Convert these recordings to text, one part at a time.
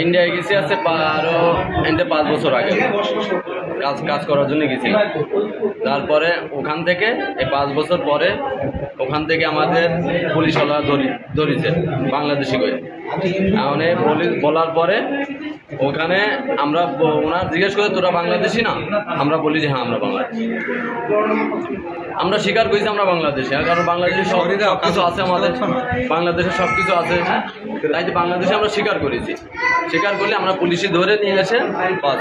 ইন্ডিয়ায় গেছি আছে আরো 5 বছর আগে কাজ করার জন্য গেছিলাম। তারপরে ওখান থেকে এই 5 বছর পরে ওখান থেকে আমাদের পুলিশওয়ালা ধরেছে বাংলাদেশি করে। মানে পুলিশ বলার পরে ওখানে আমরা ওনার জিজ্ঞেস করে তোরা বাংলাদেশি না? আমরা বলি যে হ্যাঁ আমরা বাংলাদেশি। আমরা স্বীকার করেছি আমরা বাংলাদেশি, কারণ বাংলাদেশে সব কিছু আছে, আমাদের বাংলাদেশে সব কিছু আছে, তাই বাংলাদেশে আমরা স্বীকার করেছি। স্বীকার করলে আমরা পুলিশে ধরে নিয়ে এসে বাস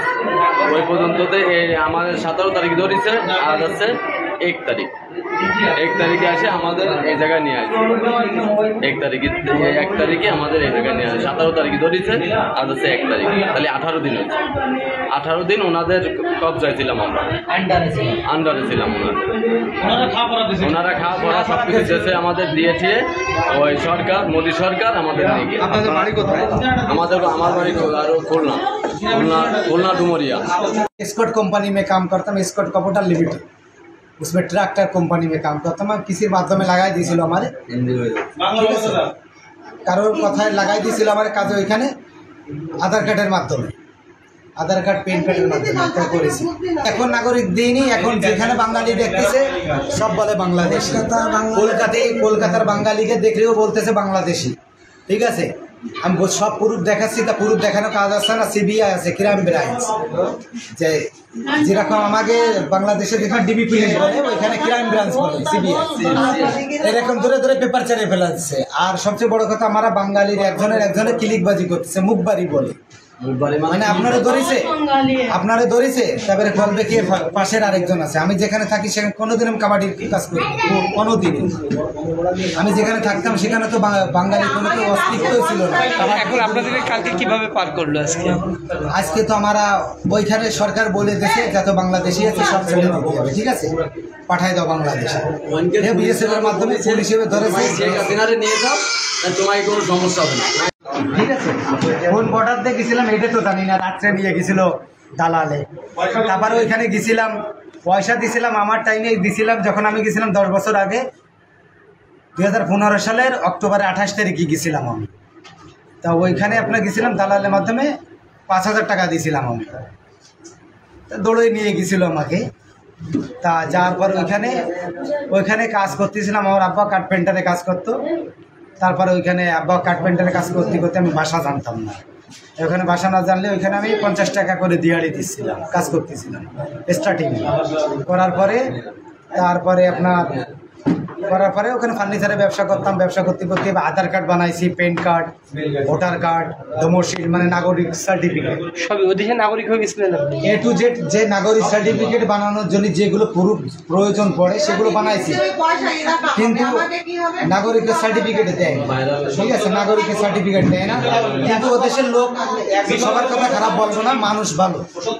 ওই পর্যন্ততে আমাদের 17 তারিখ ধরেছে, আজ আছে 1 তারিখ। 1 তারিখে আসে আমাদের এই জায়গায় নিয়ে আসে। 1 তারিখে আমাদের এই জায়গায় নিয়ে আসে। 17 তারিখে ধরেছে, আজ আছে 1 তারিখ, তাহলে 18 দিন হয়েছে। 18 দিন ওনাদের কবজায় ছিলাম, আমরা আন্ডারে ছিলাম। ওনারা খাওয়া পড়া সব কিছু শেষে আমাদের দিয়েছে ওই সরকার, মোদী সরকার আমাদের নিয়ে গিয়ে। আমার বাড়ি আরো খুলনা डुमरिया। एस्कॉर्ट कंपनी में काम करता हूँ, एस्कॉर्ट कैपिटल लिमिटेड, उसमें ट्रैक्टर कंपनी में काम करता हूँ। किसी माध्यमे लगाई दिए हमारे কারোর কথায় লাগাই দিয়েছিল আমার কাজে, ওইখানে আধার কার্ডের মাধ্যমে, আধার কার্ড পেন কার্ডের মাধ্যমে করেছি। এখন নাগরিক দিইনি, এখন যেখানে বাঙালি দেখতেছে সব বলে বাংলাদেশি। কলকাতার বাঙালিকে দেখলেও বলতেছে বাংলাদেশি, ঠিক আছে। আমি সব প্রুফ দেখাচ্ছি, তা প্রুফ দেখানো কাজ আছে না, সিবিআই আছে, ক্রাইম ব্রাঞ্চ, যে যেরকম আমাকে বাংলাদেশে যেখানে ডিবি পুলিশ বলে ওইখানে ক্রাইম ব্রাঞ্চ বলে সিবিআই, এরকম ধরে ধরে পেপার ছেড়ে ফেলাচ্ছে। আর সবচেয়ে বড় কথা, আমরা বাঙালির একজনের ক্লিকবাজি করতেছে, মুখবাড়ি বলে, মানে আপনারা ধরেছে তারপরে বলবে কি পাশের আরেকজন আছে। আমি যেখানে থাকি সেখানে কোনোদিন আমি কাবাডির কাজ করি, কোনোদিন। আমি যেখানে থাকতাম সেখানে তো বাঙালি কোনো কেউ অস্তিত্বই ছিল না। এখন আপনাদের কালকে কিভাবে পার করলো? আজকে তো আমরা ওইখানে সরকার বলে দিয়েছে যত বাংলাদেশি আছে সব ছেড়ে দিতে হবে, ঠিক আছে, পাঠাই দাও বাংলাদেশে। বিএসএফ এর মাধ্যমে পুলিশ হিসেবে ধরেছে, নিয়ে যাও, তোমার কোনো সমস্যা হবে না, ঠিক আছে। কোন বর্ডার দিয়ে গেছিলাম এটা তো জানি না, রাত্রে নিয়ে গেছিল দালালে। তারপরে ওইখানে গেছিলাম, পয়সা দিছিলাম, আমার টাইমে দিছিলাম যখন আমি গেছিলাম 10 বছর আগে, 2015 সালের অক্টোবরের 28 তারিখে গেছিলাম আমি। তা ওইখানে আপনার গেছিলাম দালালের মাধ্যমে 5000 টাকা দিয়েছিলাম আমি, তা দৌড়ে নিয়ে গেছিল আমাকে। তা যাওয়ার পর ওইখানে কাজ করতেছিলাম, আমার আব্বা কার্পেন্টারে কাজ করতো। তারপরে ওইখানে আব্বা কার্পেন্টারে কাজ করতে করতে আমি ভাষা জানতাম না, ওখানে ভাষা না জানলে ওইখানে আমি 50 টাকা করে দিহাড়ি দিচ্ছিলাম, কাজ করতেছিলাম স্টার্টিং করার পরে। তারপরে ওখানে ফার্নিচারে ব্যবসা করতাম, ব্যবসা করতে করতে আধার কার্ড বানাইছি, পেন কার্ড, ভোটার কার্ড, ডোমোশিল মানে নাগরিক সার্টিফিকেট, সবই ওদেশে নাগরিক হয়ে গেছিলেন আপনি। A to Z যে নাগরিক সার্টিফিকেট বানানোর জন্য যেগুলো প্রয়োজন পড়ে সেগুলো বানাইছি, কিন্তু নাগরিকের সার্টিফিকেট দেয় না, ঠিক আছে, নাগরিকের সার্টিফিকেট দেয় না। কিন্তু ওদেশের লোক সবার কথা খারাপ বলবো না, মানুষ ভালো।